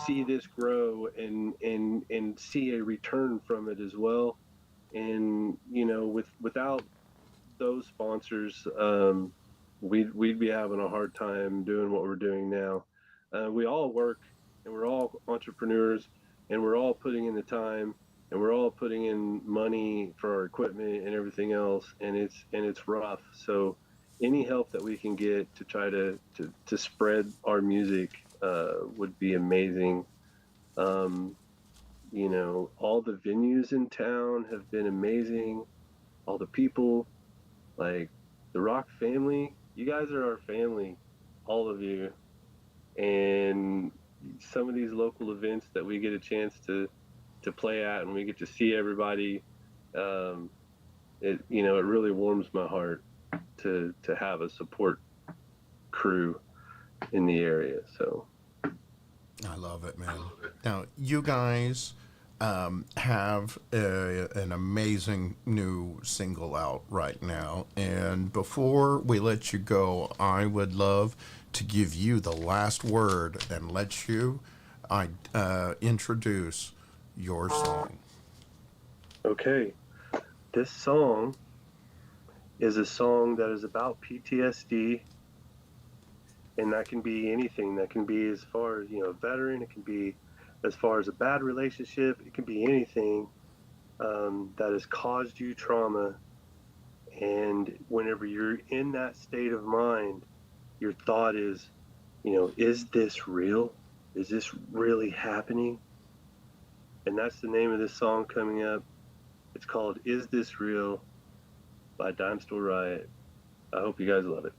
C: see this grow and see a return from it as well. And without those sponsors, we'd be having a hard time doing what we're doing now. We all work and we're all entrepreneurs and we're all putting in the time and we're all putting in money for our equipment and everything else, and it's rough. So any help that we can get to try to spread our music would be amazing. Um, all the venues in town have been amazing. All the people, like the Rock family, you guys are our family, all of you. And some of these local events that we get a chance to play at and we get to see everybody, um, it really warms my heart to have a support crew in the area. So
A: I love it, man. Now, you guys have an amazing new single out right now. And before we let you go, I would love to give you the last word and let you introduce your song.
C: okay, this song is a song that is about PTSD, and that can be anything. That can be as far as veteran. It can be as far as a bad relationship. It can be anything that has caused you trauma, And whenever you're in that state of mind, your thought is, is this real? Is this really happening? And that's the name of this song coming up. It's called Is This Real by Dime Store Riot. I hope you guys love it.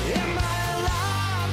D: Am I alive?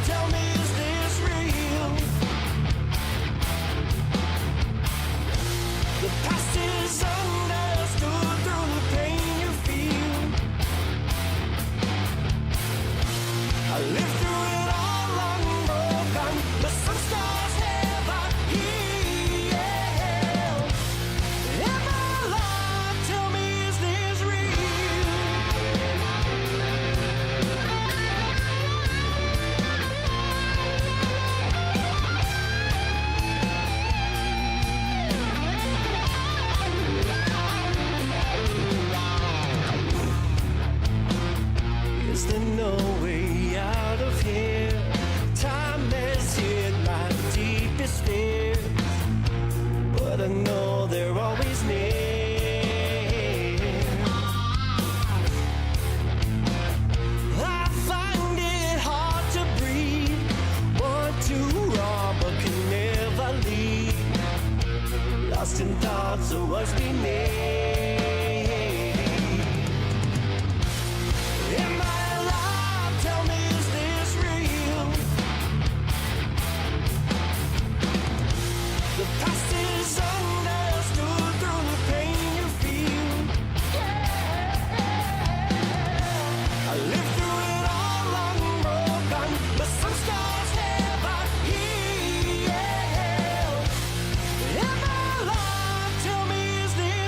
D: Tell me, is this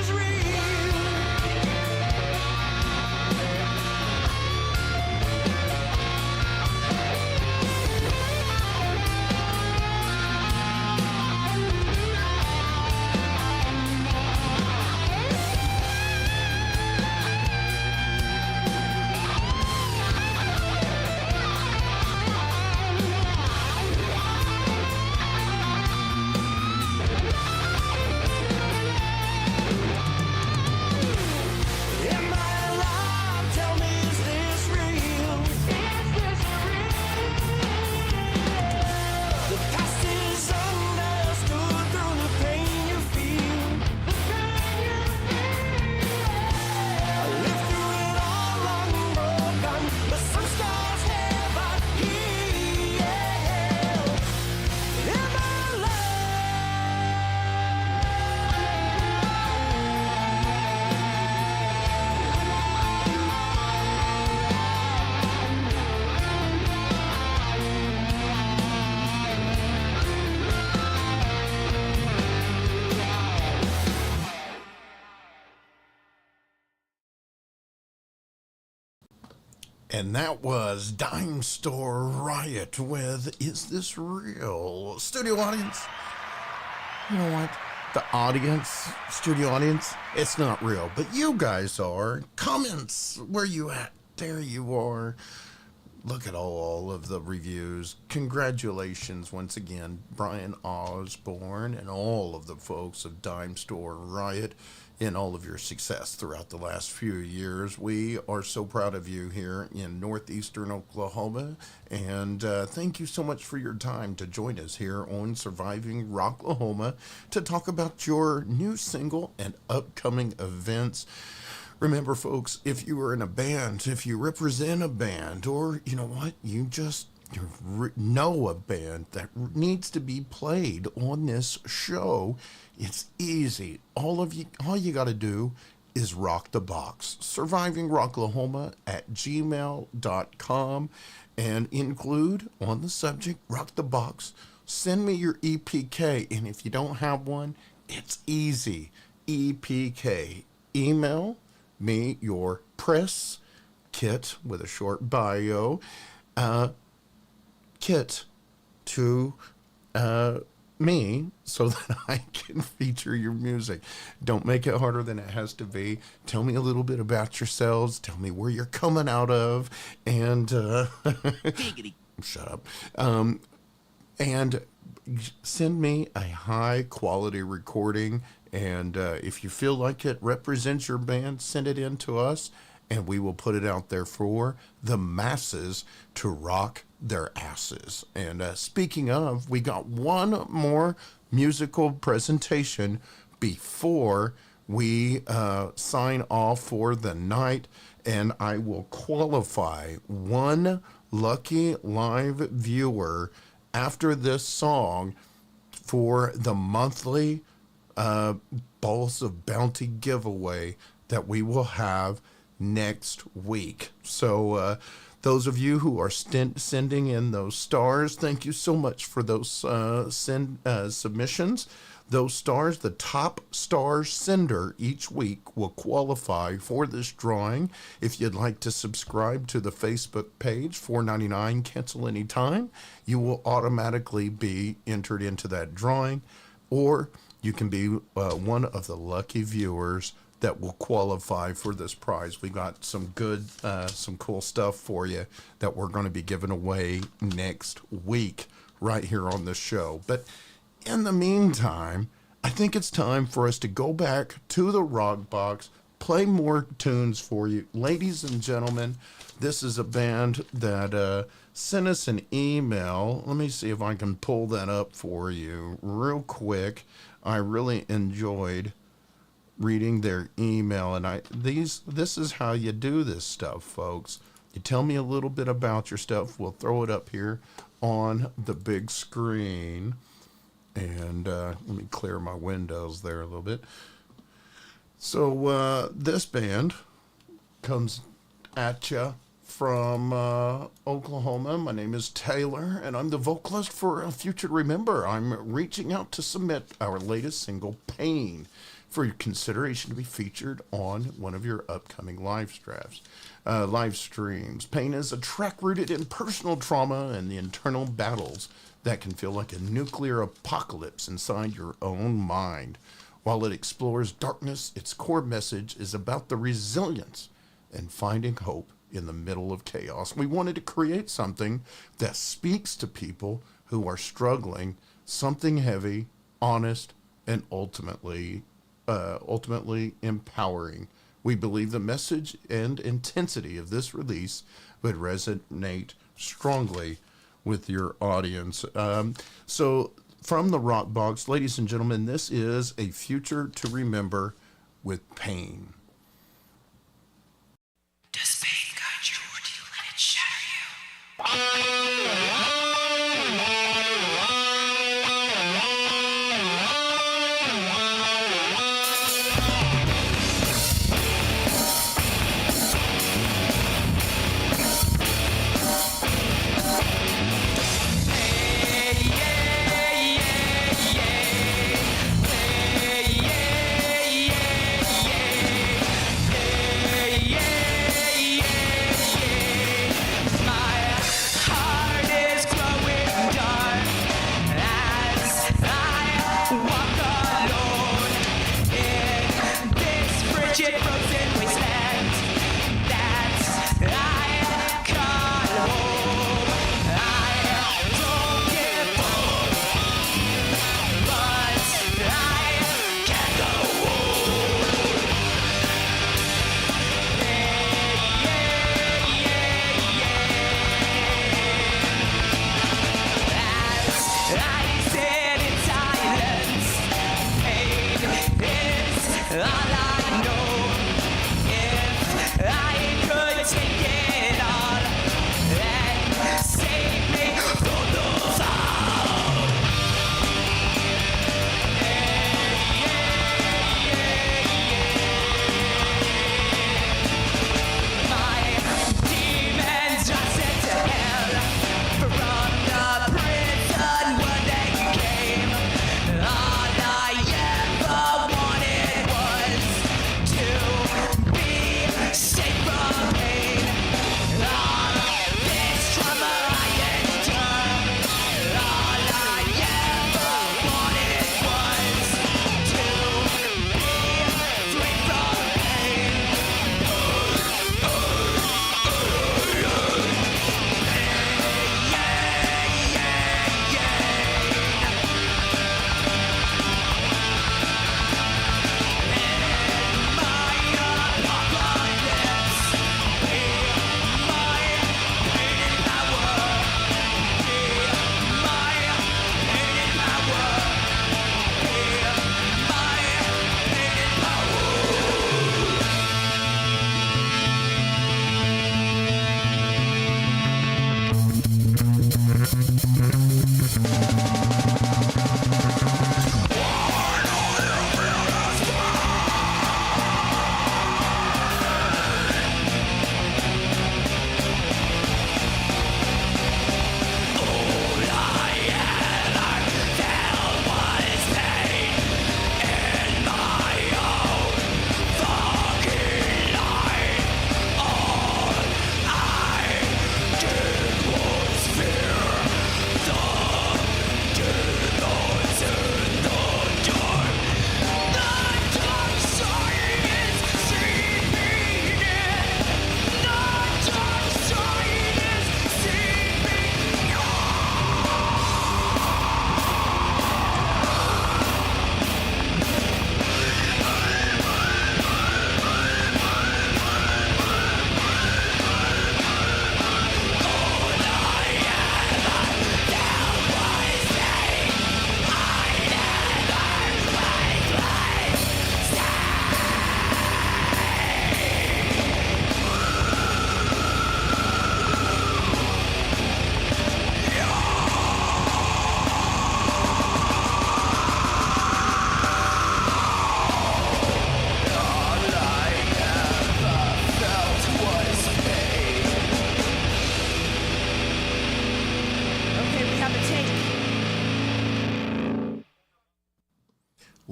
A: And that was Dime Store Riot with Is This Real? Studio audience, you know what? The audience, studio audience, it's not real, but you guys are. Comments, where you at? There you are. Look at all of the reviews. Congratulations once again, Brian Osborn and all of the folks of Dime Store Riot in all of your success throughout the last few years. We are so proud of you here in northeastern Oklahoma, and thank you so much for your time to join us here on Surviving Rocklahoma to talk about your new single and upcoming events. Remember, folks, if you are in a band, if you represent a band, or you know what, you just know a band that needs to be played on this show, it's easy. All you got to do is rock the box. SurvivingRocklahoma@gmail.com, and include on the subject rock the box. Send me your EPK, and if you don't have one, it's easy. EPK. Email me your press kit with a short bio kit to me so that I can feature your music. Don't make it harder than it has to be. Tell me a little bit about yourselves. Tell me where you're coming out of, and shut up. And send me a high quality recording. And if you feel like it represents your band, send it in to us, and we will put it out there for the masses to rock their asses. And speaking of, we got one more musical presentation before we sign off for the night, and I will qualify one lucky live viewer after this song for the monthly Balls of Bounty giveaway that we will have next week. So those of you who are sending in those stars, thank you so much for those submissions. Those stars, the top star sender each week will qualify for this drawing. If you'd like to subscribe to the Facebook page, $4.99, cancel anytime, you will automatically be entered into that drawing, or you can be one of the lucky viewers that will qualify for this prize. We got some good, some cool stuff for you that we're going to be giving away next week right here on this show. But in the meantime, I think it's time for us to go back to the Rok Box, play more tunes for you. Ladies and gentlemen, this is a band that sent us an email. Let me see if I can pull that up for you real quick. I really enjoyed reading their email, and this is how you do this stuff, folks. You tell me a little bit about your stuff. We'll throw it up here on the big screen, and let me clear my windows there a little bit. So this band comes at you from Oklahoma. My name is Taylor, and I'm the vocalist for A Future to Remember. I'm reaching out to submit our latest single, Pain, for your consideration to be featured on one of your upcoming live streams. Pain is a track rooted in personal trauma and the internal battles that can feel like a nuclear apocalypse inside your own mind. While it explores darkness, its core message is about the resilience and finding hope in the middle of chaos. We wanted to create something that speaks to people who are struggling, something heavy, honest, and ultimately empowering. We believe the message and intensity of this release would resonate strongly with your audience. So from the Rok Box, ladies and gentlemen, this is A Future to Remember with Pain.
D: Does pain guide you, or do you let it shatter you?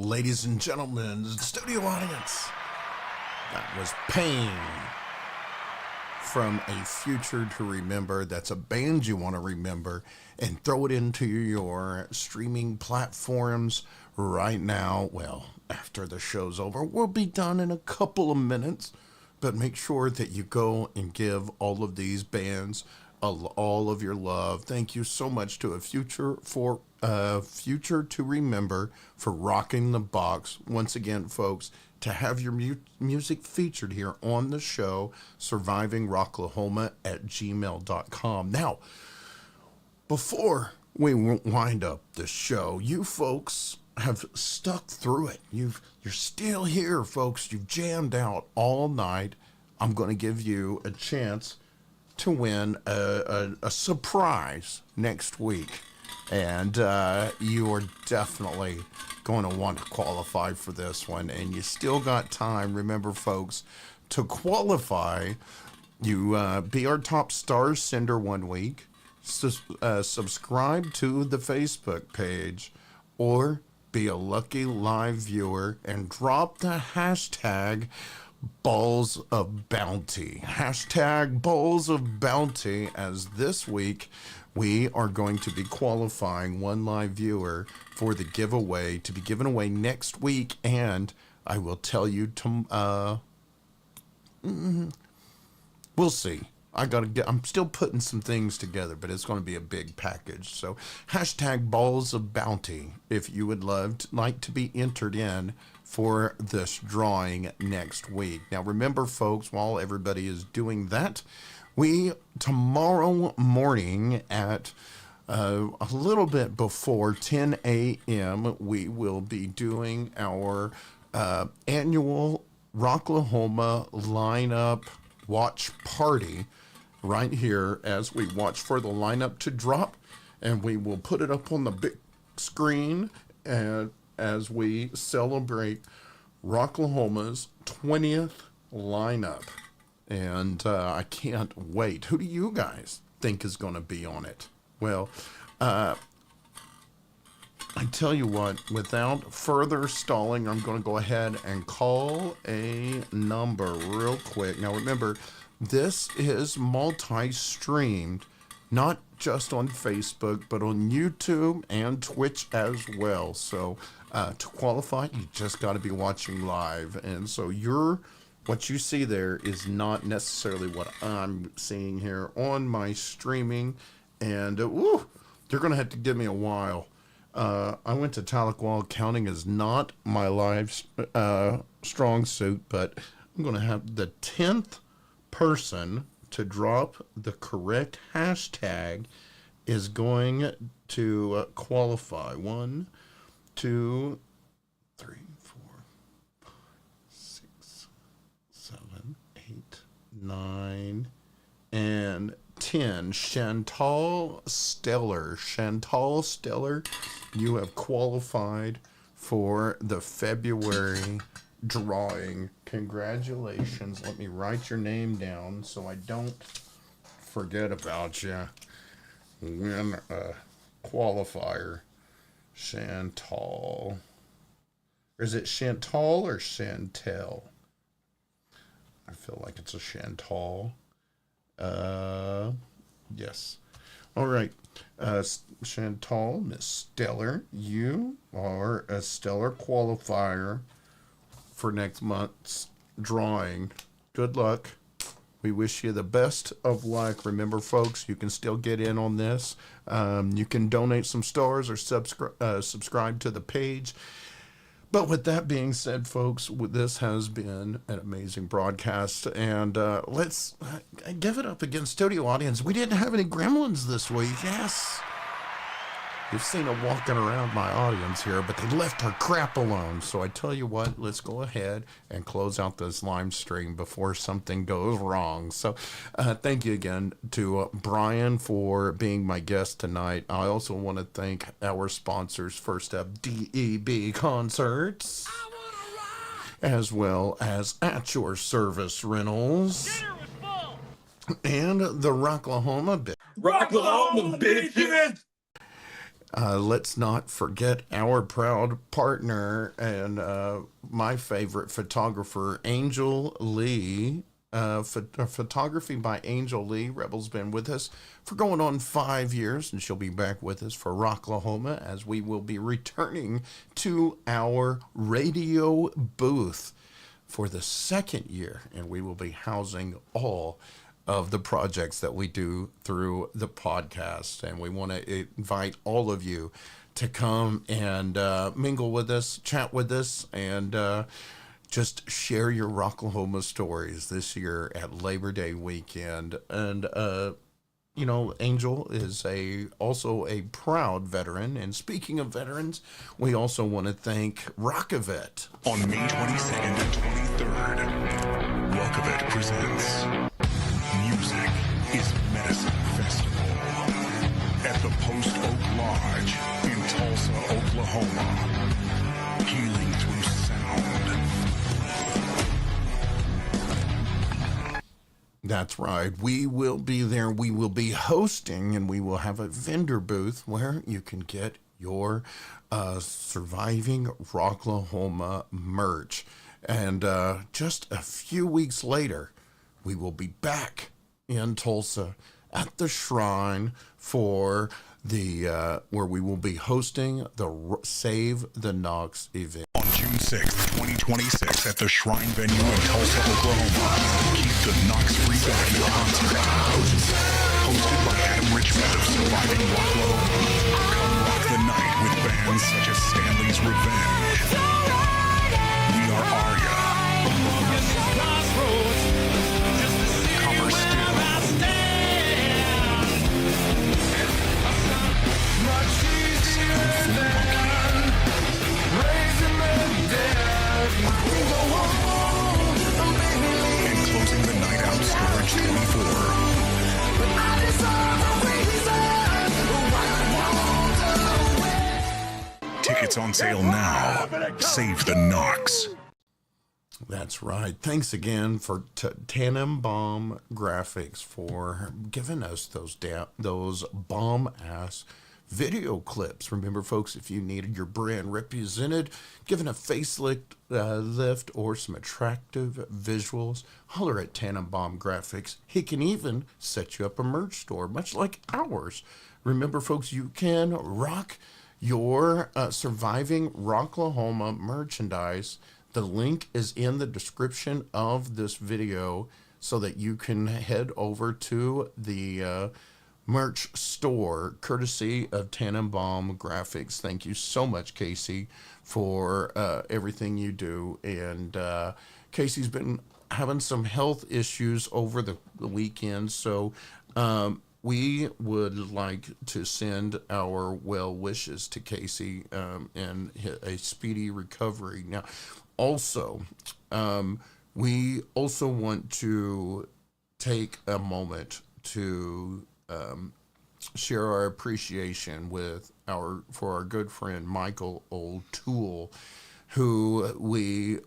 A: ladies and gentlemen, studio audience, that was Pain from A Future to Remember. That's a band you want to remember and throw it into your streaming platforms right now. Well, after the show's over, we'll be done in a couple of minutes, but make sure that you go and give all of these bands all of your love. Thank you so much to A Future to Remember for rocking the box. Once again, folks, to have your music featured here on the show, survivingrocklahoma@gmail.com. Now, before we wind up the show, you folks have stuck through it. You're still here, folks. You've jammed out all night. I'm going to give you a chance to win a surprise next week. And you are definitely going to want to qualify for this one. And you still got time, remember, folks, to qualify. You be our top star sender one week, subscribe to the Facebook page, or be a lucky live viewer and drop the hashtag Balls of Bounty. Hashtag Balls of Bounty, as this week we are going to be qualifying one live viewer for the giveaway to be given away next week. And I will tell you, we'll see. I'm still putting some things together, but it's going to be a big package. So hashtag Balls of Bounty if you would like to be entered in for this drawing next week. Now remember, folks, while everybody is doing that, tomorrow morning at a little bit before 10 a.m., we will be doing our annual Rocklahoma lineup watch party right here as we watch for the lineup to drop, and we will put it up on the big screen and as we celebrate Rocklahoma's 20th lineup. And I can't wait. Who do you guys think is going to be on it? Well, I tell you what, without further stalling, I'm going to go ahead and call a number real quick. Now remember, this is multi-streamed, not just on Facebook, but on YouTube and Twitch as well. So to qualify, you just got to be watching live. And so what you see there is not necessarily what I'm seeing here on my streaming. And you're going to have to give me a while. I went to Tahlequah. Counting is not my live strong suit, but I'm going to have the 10th person to drop the correct hashtag is going to qualify. 1, 2, 3, 4, 5, 6, 7, 8, 9, and 10. Chantal Stellar. Chantal Stellar, you have qualified for the February drawing. Congratulations. Let me write your name down so I don't forget about you. Win a qualifier. Chantal. Or is it Chantal or Chantel? I feel like it's a Chantal. Yes. All right. Chantal, Miss Stellar, you are a stellar qualifier for next month's drawing. Good luck. We wish you the best of luck. Remember, folks, you can still get in on this. You can donate some stars or subscribe to the page. But with that being said, folks, this has been an amazing broadcast. And let's give it up again, studio audience. We didn't have any gremlins this week. Yes. You've seen them walking around my audience here, but they left our crap alone. So I tell you what, let's go ahead and close out this live stream before something goes wrong. So thank you again to Brian for being my guest tonight. I also want to thank our sponsors. First up, DEB Concerts, as well as At Your Service Rentals, and the Rocklahoma
E: Rocklahoma, bitches!
A: Let's not forget our proud partner and my favorite photographer, Angel Lee. Photography by Angel Lee. Rebel's been with us for going on 5 years, and she'll be back with us for Rocklahoma as we will be returning to our radio booth for the second year, and we will be housing all of the projects that we do through the podcast. And we want to invite all of you to come and mingle with us, chat with us, and just share your Rocklahoma stories this year at Labor Day weekend. And you know, Angel is also a proud veteran. And speaking of veterans, we also want to thank Rockavet.
B: On May 22nd and 23rd, Rockavet presents Music is Medicine Festival at the Post Oak Lodge in Tulsa, Oklahoma. Healing through sound.
A: That's right. We will be there. We will be hosting, and we will have a vendor booth where you can get your Surviving Rocklahoma merch. And just a few weeks later, we will be back in Tulsa at the Shrine for the where we will be hosting the Save the Knox event.
B: On June 6th, 2026 at the Shrine venue in Tulsa, Oklahoma. Keep the Knox Free Band concert. Hosted by Adam Richmond of Surviving Rocklahoma. Come rock the night with bands such as Stanley's Revenge. We Are Arya. Copper Still. And closing the night out, Storage 24. Tickets on sale now. Save the Knox.
A: That's right. Thanks again for Tannenbaum Graphics for giving us those bomb-ass video clips. Remember, folks, if you needed your brand represented, given a facelift lift or some attractive visuals, holler at Tannenbaum Graphics. He can even set you up a merch store, much like ours. Remember, folks, you can rock your Surviving Rocklahoma merchandise. The link is in the description of this video so that you can head over to the merch store, courtesy of Tannenbaum Graphics. Thank you so much, Casey, for everything you do. And Casey's been having some health issues over the weekend, so we would like to send our well wishes to Casey and a speedy recovery. Now, also, we also want to take a moment to share our appreciation for our good friend Michael O'Toole, who we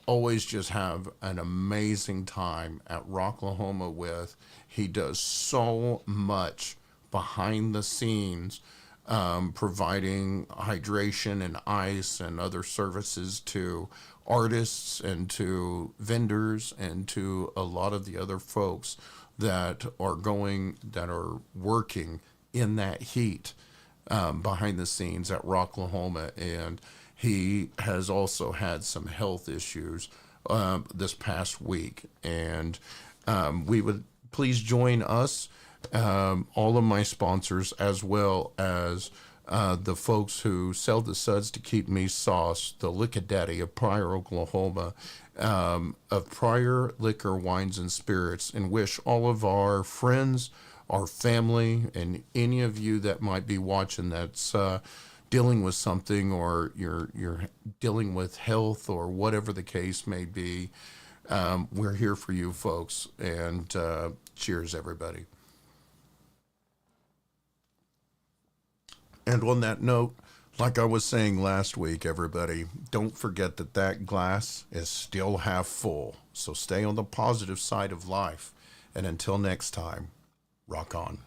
A: always just have an amazing time at Rocklahoma with. He does so much behind the scenes, providing hydration and ice and other services to artists and to vendors and to a lot of the other folks that are working in that heat behind the scenes at Rocklahoma. And he has also had some health issues this past week. And we would please join us, all of my sponsors, as well as the folks who sell the suds to keep me sauce, the Liquor Daddy of Pryor, Oklahoma, of Pryor Liquor, Wines, and Spirits, and wish all of our friends, our family, and any of you that might be watching that's dealing with something, or you're dealing with health or whatever the case may be, we're here for you folks. And cheers, everybody. And on that note, like I was saying last week, everybody, don't forget that glass is still half full. So stay on the positive side of life. And until next time, rock on.